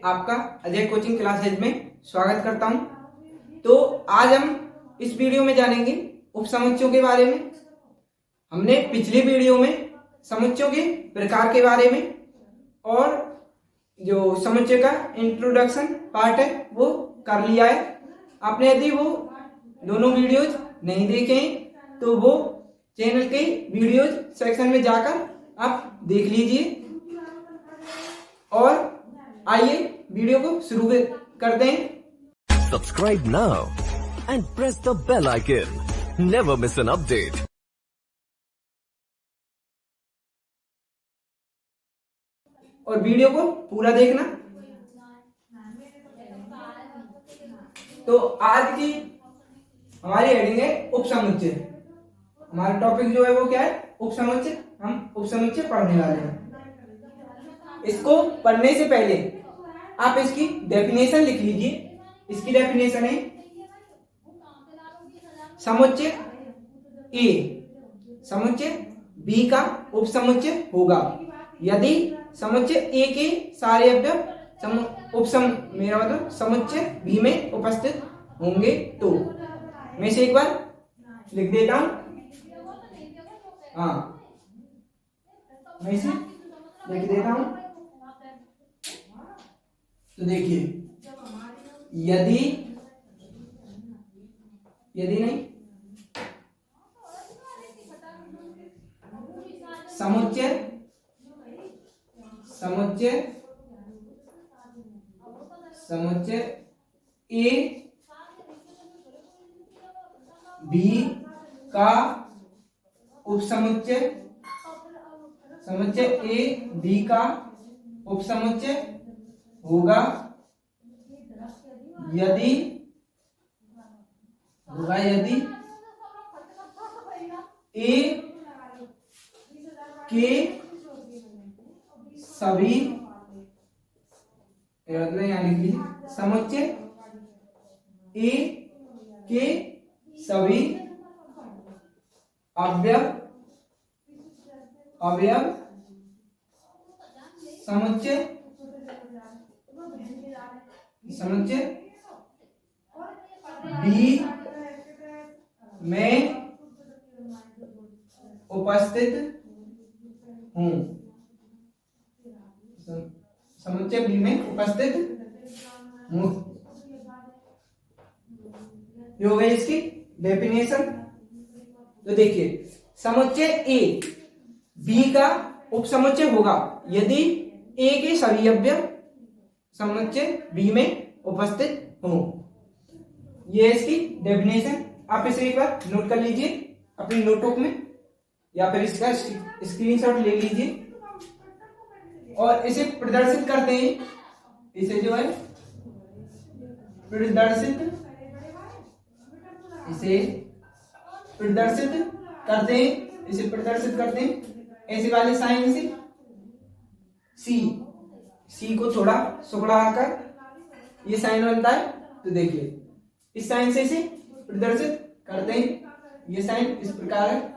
आपका Ajay coaching classes में स्वागत करता हूं। तो आज हम इस वीडियो में जानेंगे उपसमुच्चयों के बारे में। हमने पिछली वीडियो में समुच्चयों के प्रकार के बारे में और जो समुच्चय का इंट्रोडक्शन पार्ट है वो कर लिया है। आपने यदि वो दोनों वीडियोज नहीं देखे हैं तो वो चैनल के वीडियोज सेक्शन में जाकर आप देख लीजिए। और आइए वीडियो को शुरू करते हैं। Subscribe now and press the bell icon. Never miss an update. और वीडियो को पूरा देखना। तो आज की हमारी हेडिंग है उपसमुच्चय। हमारा टॉपिक जो है वो क्या है? उपसमुच्चय। हम उपसमुच्चय पढ़ने वाले हैं। इसको पढ़ने से पहले आप इसकी डेफिनेशन लिख लीजिए। इसकी डेफिनेशन है समुच्चय ए समुच्चय बी का उपसमुच्चय होगा यदि समुच्चय ए के सारे अवयव मेरा मतलब समुच्चय बी में उपस्थित होंगे। तो मैं इसे एक बार लिख देता हूं। मैं इसे लिख देता हूं। तो देखिए यदि नहीं समुच्चय ए बी का उपसमुच्चय होगा यदि ए के सभी यहाँ लिख लीजिए समुच्चय ए के सभी अवयव समुच्चय बी में उपस्थित हूं। समुच्चय बी में उपस्थित हूं। ये हो गई इसकी डेफिनेशन। तो देखिए समुच्चय ए बी का उपसमुच्चय होगा यदि ए के सभी अवयव समुच्चय बी में उपस्थित हो। ये इसकी डेफिनेशन। आप इसे एक बार नोट कर लीजिए अपनी नोटबुक में या फिर इसका स्क्रीनशॉट ले लीजिए और इसे प्रदर्शित करते हैं। इसे जो है प्रदर्शित करते हैं ऐसे वाले साइन से सी को थोड़ा सुखड़ा कर ये साइन बनता है। तो देखिए इस साइन से इसे प्रदर्शित करते हैं। ये साइन इस प्रकार है।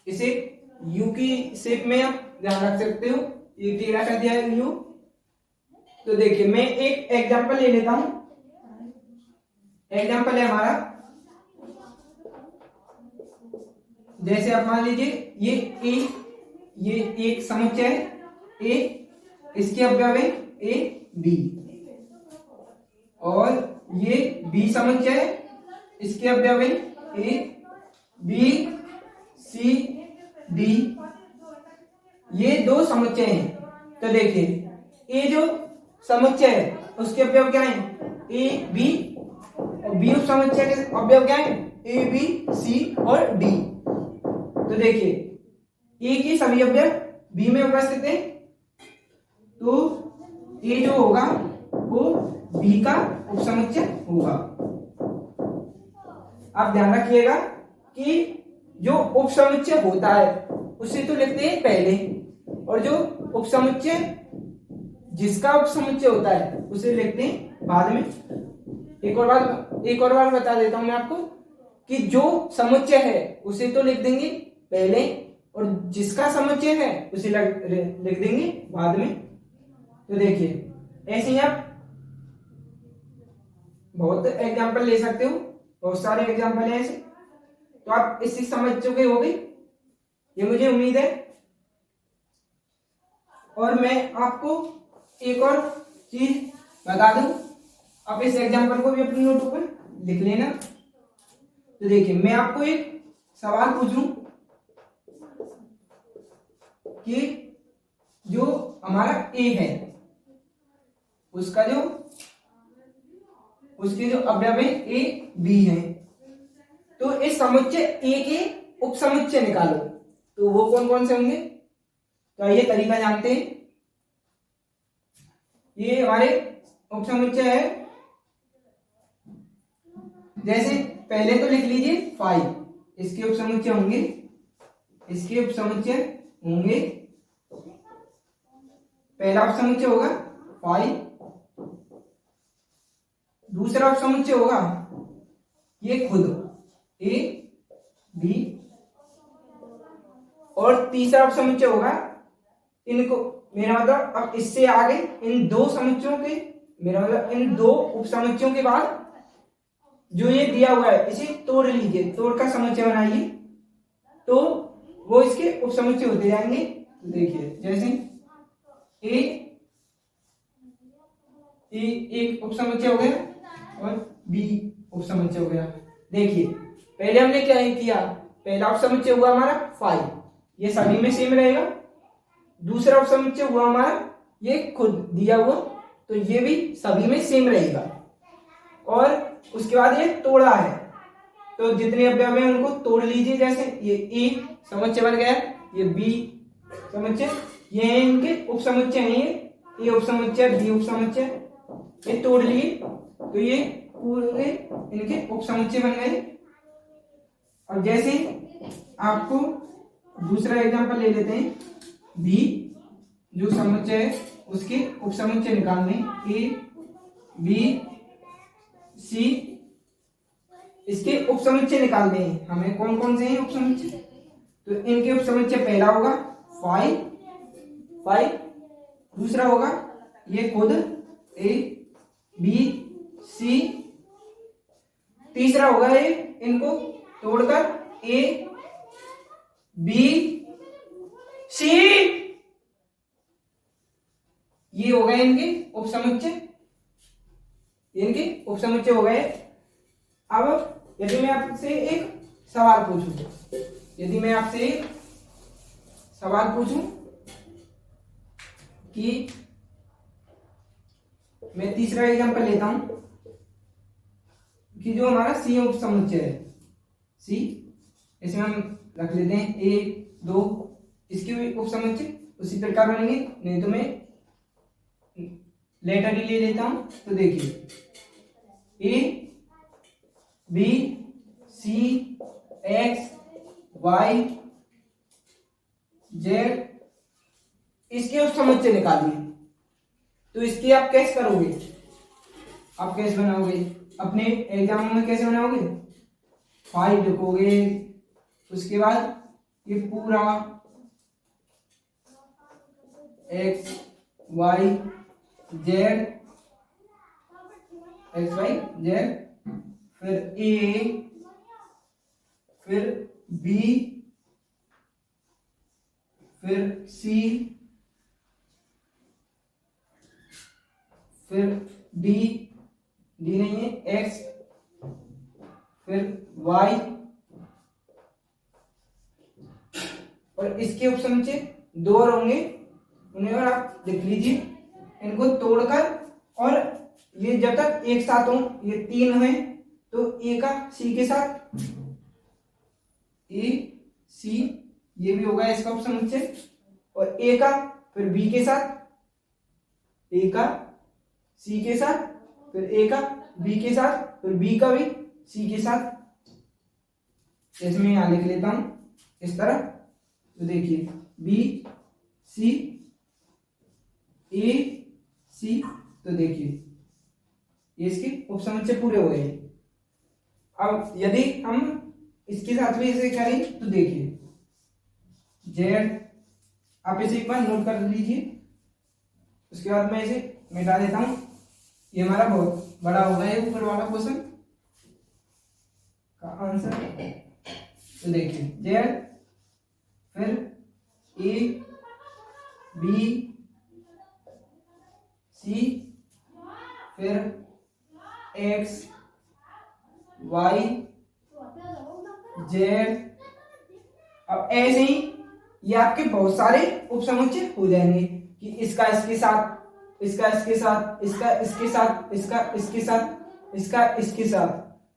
इसे यू की शेप में आप ध्यान रख सकते हो। ये टेढ़ा कर दिया है यू। तो देखिए मैं एक एग्जांपल ले लेता हूं। एग्जांपल है हमारा, जैसे आप मान लीजिए ये एक समुच्चय है ए, इसके अवयव है ए बी, और ये बी समुच्चय है, इसके अवयव है ए बी सी डी। ये दो समुच्चय हैं। तो देखिए ए जो समुच्चय है उसके अवयव क्या हैं? ए बी, और बी उप समुच्चय के अवयव क्या हैं? ए बी सी और डी। तो देखिए ए के सभी अवयव बी में उपस्थित हैं तो ए जो होगा वो बी का उपसमुच्चय होगा। आप ध्यान रखिएगा कि जो उपसमुच्चय होता है उसे तो लिखते हैं पहले, और जो उपसमुच्चय जिसका उपसमुच्चय होता है उसे लिखते हैं बाद में। एक और बार बता देता हूं मैं आपको कि जो समुच्चय है उसे तो लिख देंगे पहले, और जिसका समुच्चय है उसे लिख देंगे बाद में। तो देखिए ऐसे ही आप बहुत एग्जाम्पल ले सकते हो, बहुत सारे एग्जाम्पल हैं ऐसे। तो आप इससे समझ चुके होंगे, ये मुझे उम्मीद है। और मैं आपको एक और चीज बता दूं, आप इस एग्जाम्पल को भी अपनी नोटबुक पर लिख लेना। तो देखिए मैं आपको एक सवाल पूछूं कि जो हमारा ए है उसके जो अवयव है ए बी है, तो इस समुच्चय ए के उपसमुच्चय निकालो। तो वो कौन कौन से होंगे? तो ये तरीका जानते हैं। ये हमारे उपसमुच्चय है, जैसे पहले तो लिख लीजिए 5, इसके उपसमुच्चय होंगे पहला उपसमुच्चय होगा 5, दूसरा उपसमुच्चय होगा ये खुद ए बी, और तीसरा उपसमुच्चय होगा इनको, मेरा मतलब अब इससे आगे इन दो समुच्चयों के, मेरा मतलब इन दो उपसमुच्चयों के बाद जो ये दिया हुआ है इसे तोड़ लीजिए, तोड़ का समुच्चय बनाइए, तो वो इसके उपसमुच्चय होते जाएंगे। तो देखिए जैसे ए एक उपसमुच्चय हो गया और बी उपसमुच्चय हो गया। देखिए पहले हमने क्या किया, पहला उपसमुच्चय हुआ हमारा 5, ये सभी में सेम रहेगा। दूसरा उपसमुच्चय हुआ हमारा ये खुद दिया हुआ, तो ये भी सभी में सेम रहेगा। और उसके बाद ये तोड़ा है, तो जितने अवयव हैं उनको तोड़ लीजिए। जैसे ये ए समुच्चय बन गया, ये बी समुच्चय, ये इनके उपसमुच्चय हैं, ये उपसमुच्चय बी उपसमुच्चय, ये तोड़ लिए तो ये पूरे इनके उपसमुच्चय बन गए। अब जैसे आपको दूसरा एग्जांपल ले लेते हैं, बी जो समुच्चय है उसके उपसमुच्चय निकालने, ए बी सी, इसके उपसमुच्चय निकालने हैं हमें। कौन कौन से हैं उपसमुच्चय? तो इनके उपसमुच्चय पहला होगा 5, दूसरा होगा ये खुद ए बी सी, तीसरा होगा ये इनको तोड़कर ए बी सी, ये हो गए इनके उपसमुच्चय, हो गए। अब यदि मैं आपसे एक सवाल पूछूं, कि मैं तीसरा एग्जांपल लेता हूं कि जो हमारा सी उपसमुच्चय है, सी इसमें हम रख लेते हैं 1 2, इसके भी उपसमुच्चय उसी प्रकार बनेंगे, नहीं तो मैं लेटर ही ले लेता हूं। तो देखिए A B C X Y Z, इसके उपसमुच्चय निकालिए। तो इसकी आप कैसे करोगे, आप कैसे बनाओगे अपने एग्जाम में, कैसे बनाओगे? 5 लिखोगे, उसके बाद ये पूरा X Y Z, X Y Z, फिर ए, फिर बी, फिर सी, फिर डी नहीं है एक्स, फिर वाई, और इसके उपसमुच्चय 2 और होंगे, उन्हें और आप लिख लीजिए इनको तोड़कर। और ये जब तक एक साथ हो, ये 3 है तो ए का सी के साथ, ए सी ये भी होगा इसका उपसमुच्चय, और ए का फिर बी के साथ, ए का सी के साथ, फिर ए का बी के साथ, फिर बी का भी सी के साथ। इसमें यहां लिख लेता हूं इस तरह। तो देखिए बी सी ए सी, तो देखिए ये इसके उपसमुच्चय पूरे हो गए। अब यदि हम इसके साथ भी ऐसे करें तो देखिए जेड, आप इसे एक बार नोट कर लीजिए। उसके बाद मैं इसे मिटा देता हूं। ये हमारा बहुत बड़ा हो गया है ऊपर वाला क्वेश्चन का आंसर। तो देखिए जेड, फिर ए बी सी, फिर एक्स वाई जेड। अब ऐसे ही ये आपके बहुत सारे उपसमुच्चय हो जाएंगे कि इसका इसके साथ, इसका इसके साथ, इसका इसके साथ, इसका इसके साथ, इसका इसके साथ,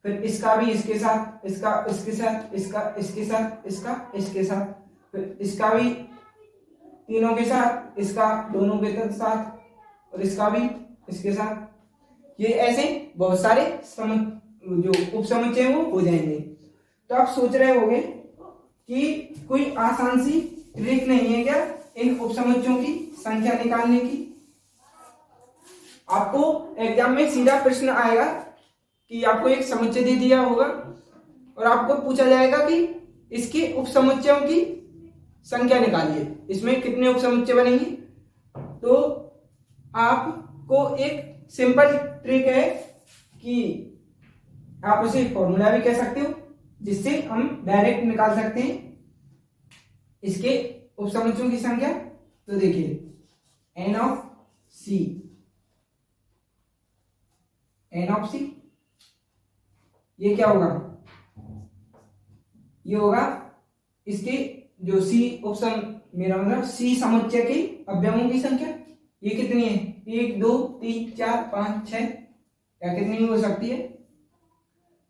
फिर इसका भी इसके साथ, इसका इसके साथ, इसका इसके साथ, इसका इसके साथ, फिर इसका भी तीनों के साथ, इसका दोनों के साथ, और इसका भी इसके साथ। ये ऐसे बहुत सारे जो उपसमुच्चय वो हो जाएंगे। तो आप सोच रहे होंगे कि कोई आसान सी ट्रिक नहीं है क्या इन उपसमुच्चयों की संख्या निकालने की। आपको एग्जाम में सीधा प्रश्न आएगा कि आपको एक समुच्चय दे दिया होगा और आपको पूछा जाएगा कि इसके उपसमुच्चयों की संख्या निकालिए, इसमें कितने उपसमुच्चय बनेंगे। तो आपको एक सिंपल ट्रिक है कि आप उसे फॉर्मूला भी कह सकते हो, जिससे हम डायरेक्ट निकाल सकते हैं इसके उपसमुच्चयों की संख्या। तो देखिए N of C, N of C ये क्या होगा, ये होगा इसके जो सी उपसम मेरा मतलब सी समुच्चय के अवयवों की संख्या। ये कितनी है, 1 2 3 4 5 6 या कितनी भी हो सकती है।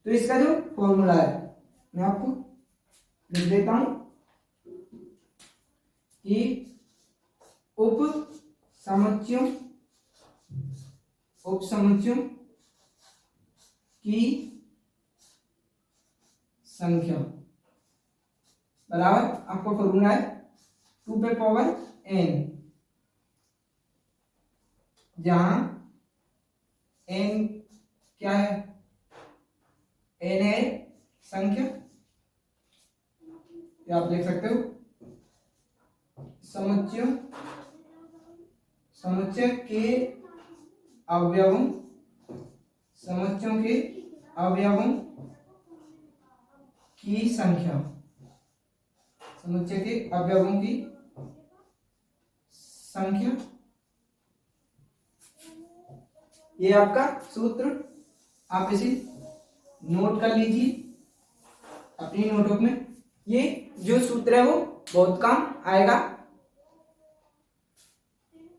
तो इसका जो फॉर्मूला है मैं आपको लिख देता हूं कि उपसमुच्चयों की संख्या बराबर आपका फॉर्मूला है 2 पे पावर n, जहां n क्या है, n है संख्या, या आप लिख सकते हो समुच्चय के अवयवों, समुच्चयों के अवयवों की संख्या, समुच्चय के अवयवों की संख्या। ये आपका सूत्र, आप इसे नोट कर लीजिए अपनी नोटबुक में। ये जो सूत्र है वो बहुत काम आएगा।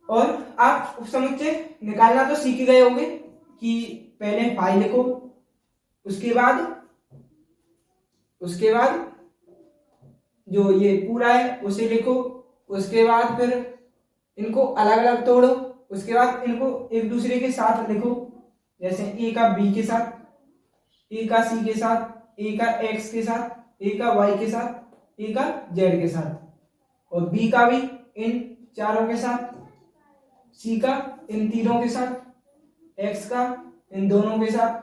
और आप उपसमुच्चय निकालना तो सीख गए होंगे कि पहले फाई लिखो, उसके बाद जो ये पूरा है उसे लिखो, उसके बाद फिर इनको अलग अलग तोड़ो, उसके बाद इनको एक दूसरे के साथ लिखो, जैसे ए का बी के साथ, ए का सी के साथ, ए का एक्स के साथ, ए का वाई के साथ, ए का जेड के साथ, और बी का भी इन चारों के साथ, सी का इन तीनों के साथ, एक्स का इन दोनों के साथ,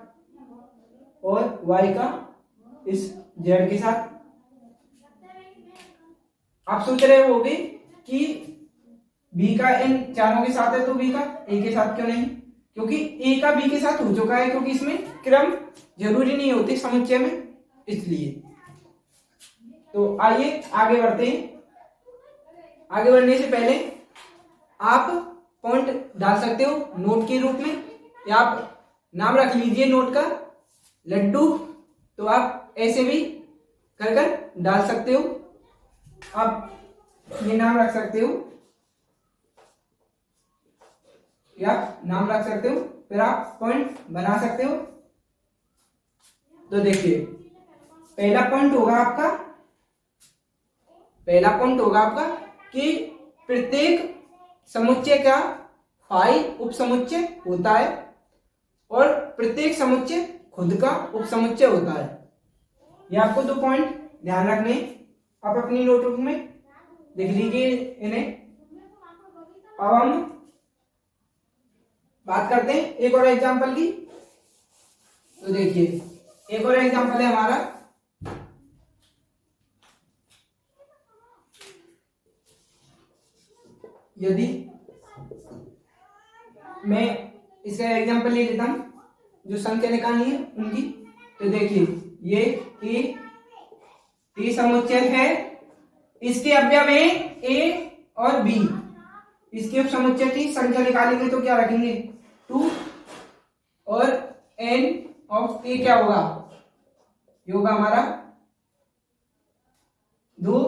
और वाई का इस जेड के साथ। आप सोच रहे होंगे कि बी का इन चारों के साथ है तो बी का ए के साथ क्यों नहीं, क्योंकि ए का बी के साथ हो चुका है, क्योंकि इसमें क्रम जरूरी नहीं होती समुच्चय में, इसलिए। तो आइए आगे बढ़ते हैं। आगे बढ़ने से पहले आप पॉइंट डाल सकते हो नोट के रूप में, या आप नाम रख लीजिए नोट का लड्डू, तो आप ऐसे भी कर कर डाल सकते हो। आप ये नाम रख सकते हो या नाम रख सकते हो, फिर आप पॉइंट बना सकते हो। तो देखिए पहला पॉइंट होगा आपका कि प्रत्येक समुच्चय का फाई उपसमुच्चय होता है और प्रत्येक समुच्चय खुद का उपसमुच्चय होता है। ये आपको 2 पॉइंट ध्यान रखने, आप अपनी नोटबुक में लिख लीजिए इन्हें। अब हम बात करते हैं एक और एग्जांपल की। तो देखिए एक और एग्जांपल है हमारा यदि मैं इसका एग्जांपल ले लेता हूं, जो संख्या निकालनी है उनकी, तो देखिए ये ए समुच्चय है, इसके अवयव है ए और बी, इसके उपसमुच्चय की संख्या निकालेंगे तो क्या रखेंगे 2, और n ऑफ ए क्या होगा, ये होगा हमारा 2,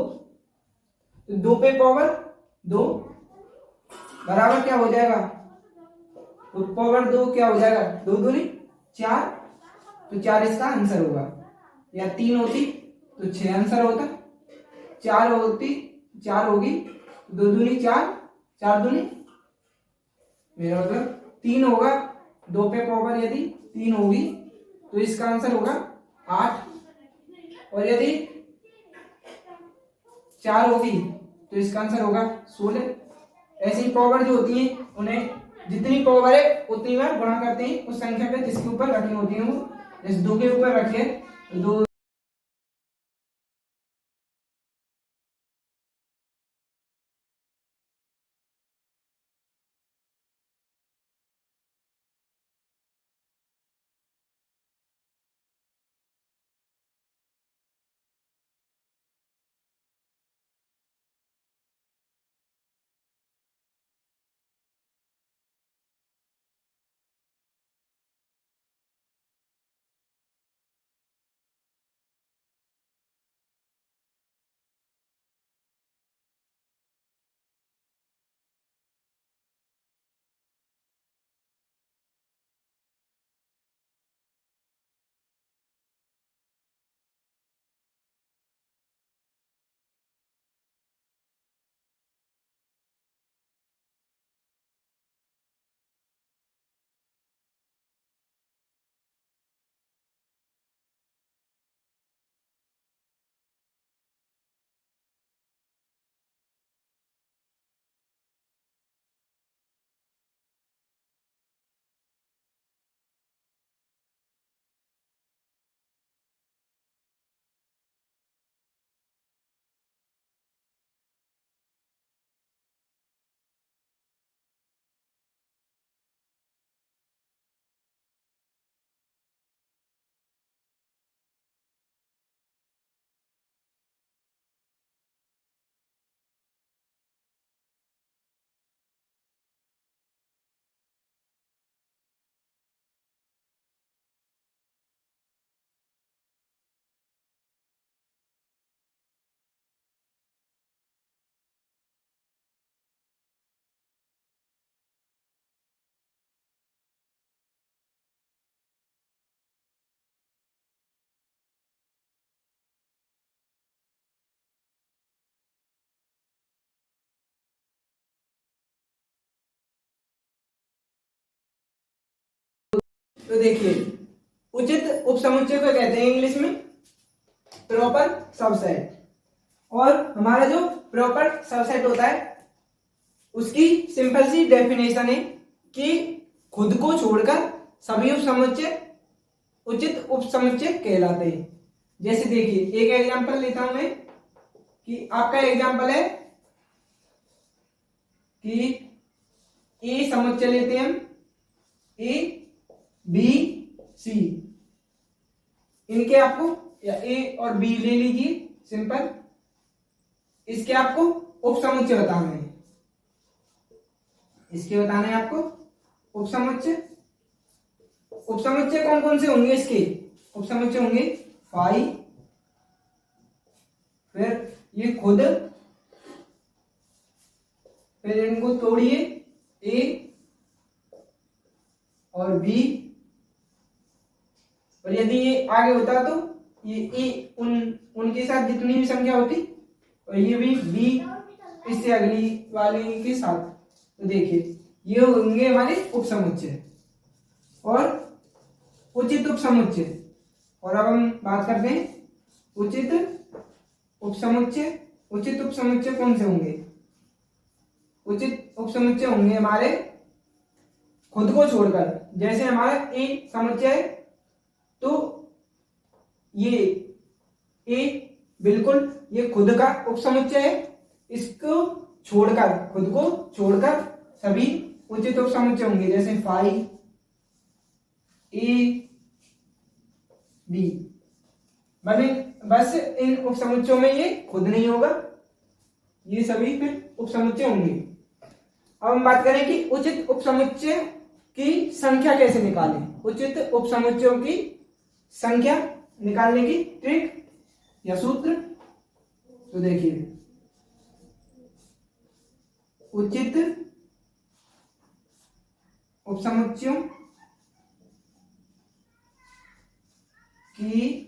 तो 2 पे पावर 2 बराबर क्या हो जाएगा, तो पावर 2 क्या हो जाएगा, 2 दूनी 4, तो 4 इसका आंसर होगा, या 3 होती तो 6 आंसर होता, 4 होती 4 होगी, 2 दूनी 4, 4 दूनी मेरा मतलब 3 होगा, 2 पे पावर यदि 3 होगी तो इसका आंसर होगा 8, और यदि 4 होगी तो इसका आंसर होगा 16। ऐसी पावर जो होती है उन्हें जितनी पावर है उतनी बार गुणा करते हैं उस संख्या पे जिसके ऊपर रखनी होती है वो, जैसे 2 के ऊपर रखिए तो 2, तो देखिए उचित उपसमुच्चय को कहते हैं इंग्लिश में प्रॉपर सबसेट, और हमारा जो प्रॉपर सबसेट होता है उसकी सिंपल सी डेफिनेशन है कि खुद को छोड़कर सभी उपसमुच्चय उचित उपसमुच्चय कहलाते हैं। जैसे देखिए एक एग्जांपल लेता हूं मैं, कि आपका एग्जांपल है कि ए समुच्चय लेते हैं हम, ए बी सी, इनके आपको या ए और बी ले लीजिए सिंपल, इसके आपको उपसमुच्चय बताना है, इसके बताना है आपको उपसमुच्चय। उपसमुच्चय कौन कौन से होंगे इसके, उपसमुच्चय होंगे 5, फिर ये खुद, फिर इनको तोड़िए ए और बी, और यदि ये आगे होता तो ये ए उनके साथ जितनी भी संख्या होती, और ये भी बी इससे अगली वाले के साथ, तो देखिए ये होंगे हमारे उपसमुच्चय और उचित उपसमुच्चय। और अब हम बात करते हैं उचित उपसमुच्चय। उचित उपसमुच्चय कौन से होंगे, उचित उपसमुच्चय होंगे हमारे खुद को छोड़कर, जैसे हमारा ए समुच्चय है तो ये ए बिल्कुल ये खुद का उपसमुच्चय है, इसको छोड़कर, खुद को छोड़कर सभी उचित उपसमुच्चय होंगे, जैसे फाई ए बी, बने बस इन उपसमुच्चयों में ये खुद नहीं होगा, ये सभी फिर उपसमुच्चय होंगे। अब हम बात करें कि उचित उपसमुच्चय की संख्या कैसे निकालें। उचित उपसमुच्चयों की संख्या निकालने की ट्रिक या सूत्र, तो देखिए उचित उपसमुच्चयों की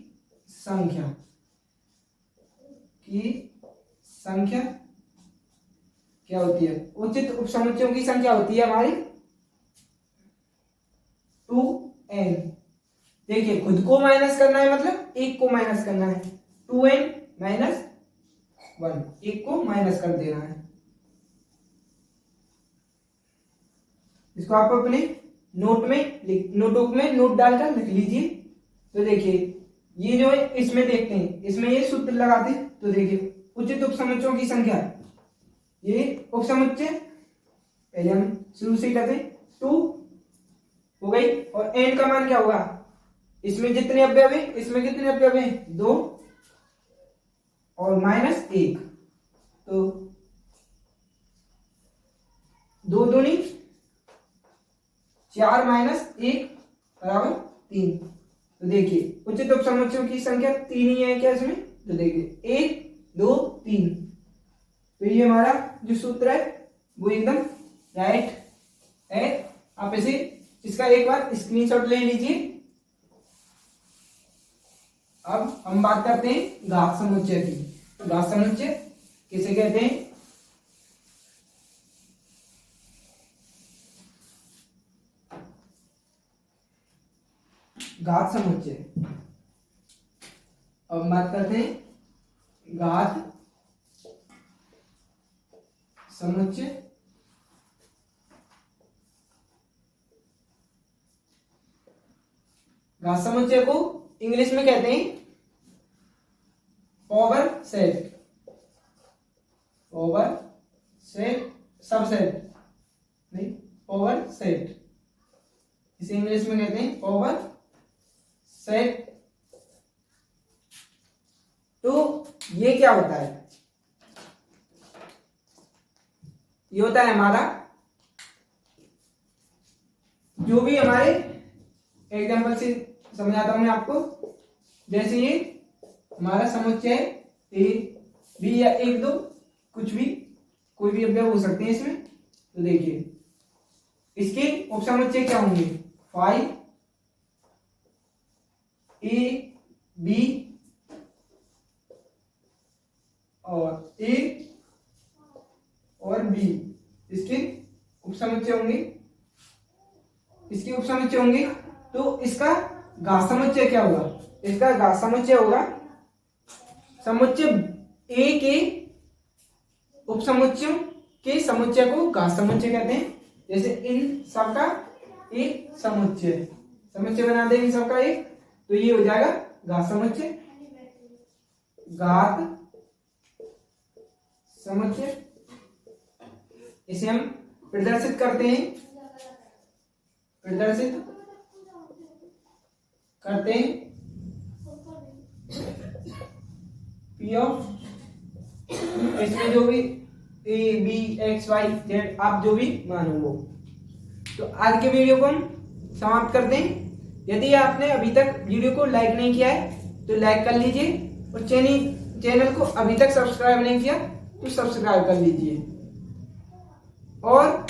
संख्या क्या होती है। उचित उपसमुच्चयों की संख्या होती है हमारी 2n। देखिए खुद को माइनस करना है, मतलब एक को माइनस करना है, 2n माइनस 1, एक को माइनस कर देना है। इसको आप अपने नोटबुक में नोट डालकर लिख लीजिए। तो देखिए ये जो है इसमें देखते हैं, इसमें ये सूत्र लगाते हैं। तो देखिए उचित उपसमुच्चयों की संख्या, ये उपसमुच्चय पहले हम शुरू से करते, 2 हो गई, और n का मान क्या होगा, इसमें जितने अवयव है, इसमें कितने अवयव है, 2 और माइनस 1, तो 2 दूनी 4 माइनस 1 बराबर 3। तो देखिए उचित उपसमुच्चयों की संख्या 3 ही है क्या इसमें, तो देखिए 1 2 3। तो ये हमारा जो सूत्र है वो एकदम राइट है। आप इसे इसका एक बार स्क्रीनशॉट ले लीजिए। अब हम बात करते हैं घात समुच्चय की। घात समुच्चय किसे कहते हैं, घात समुच्चय। अब हम बात करते हैं घात समुच्चय। घात समुच्चय को इंग्लिश में कहते हैं power set, power set, subset नहीं, पावर सेट, इसे इंग्लिश में कहते हैं पावर सेट। तो ये क्या होता है, ये होता है हमारा जो भी हमारे, एग्जांपल से समझाता हूं मैं आपको। जैसे ये हमारा समुच्चय है ए बी या 1 2, कुछ भी, कोई भी अवयव हो सकते हैं इसमें। तो देखिए इसके उपसमुच्चय क्या होंगे, 5 ए बी और ए और बी, इसके उपसमुच्चय होंगे, इसके उपसमुच्चय होंगे। तो इसका घात समुच्चय क्या होगा, इसका घात समुच्चय होगा समुच्चय ए के उपसमुच्चयों के समुच्चय को घात समुच्चय कहते हैं। जैसे इन सबका एक समुच्चय, समुच्चय बना देंगे सबका एक, तो ये हो जाएगा घात समुच्चय। घात समुच्चय इसे हम प्रदर्शित करते हैं, प्रदर्शित करते हैं P ऑफ, इसमें जो भी A B X Y Z आप जो भी मानो वो। तो आज के वीडियो को हम समाप्त करते हैं। यदि आपने अभी तक वीडियो को लाइक नहीं किया है तो लाइक कर लीजिए, और चैनल को अभी तक सब्सक्राइब नहीं किया तो सब्सक्राइब कर लीजिए। और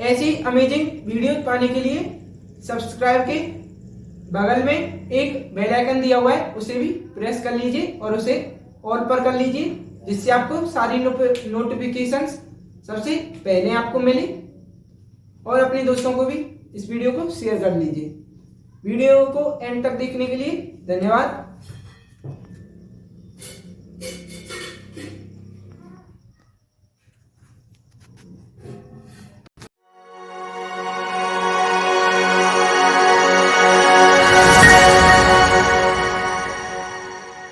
ऐसी अमेजिंग वीडियो पाने के लिए सब्सक्राइब के बगल में एक बेल आइकन दिया हुआ है, उसे भी प्रेस कर लीजिए और उसे ऑल पर कर लीजिए, जिससे आपको सारी नोटिफिकेशंस सबसे पहले आपको मिले। और अपने दोस्तों को भी इस वीडियो को शेयर कर लीजिए। वीडियो को एंड तक देखने के लिए धन्यवाद।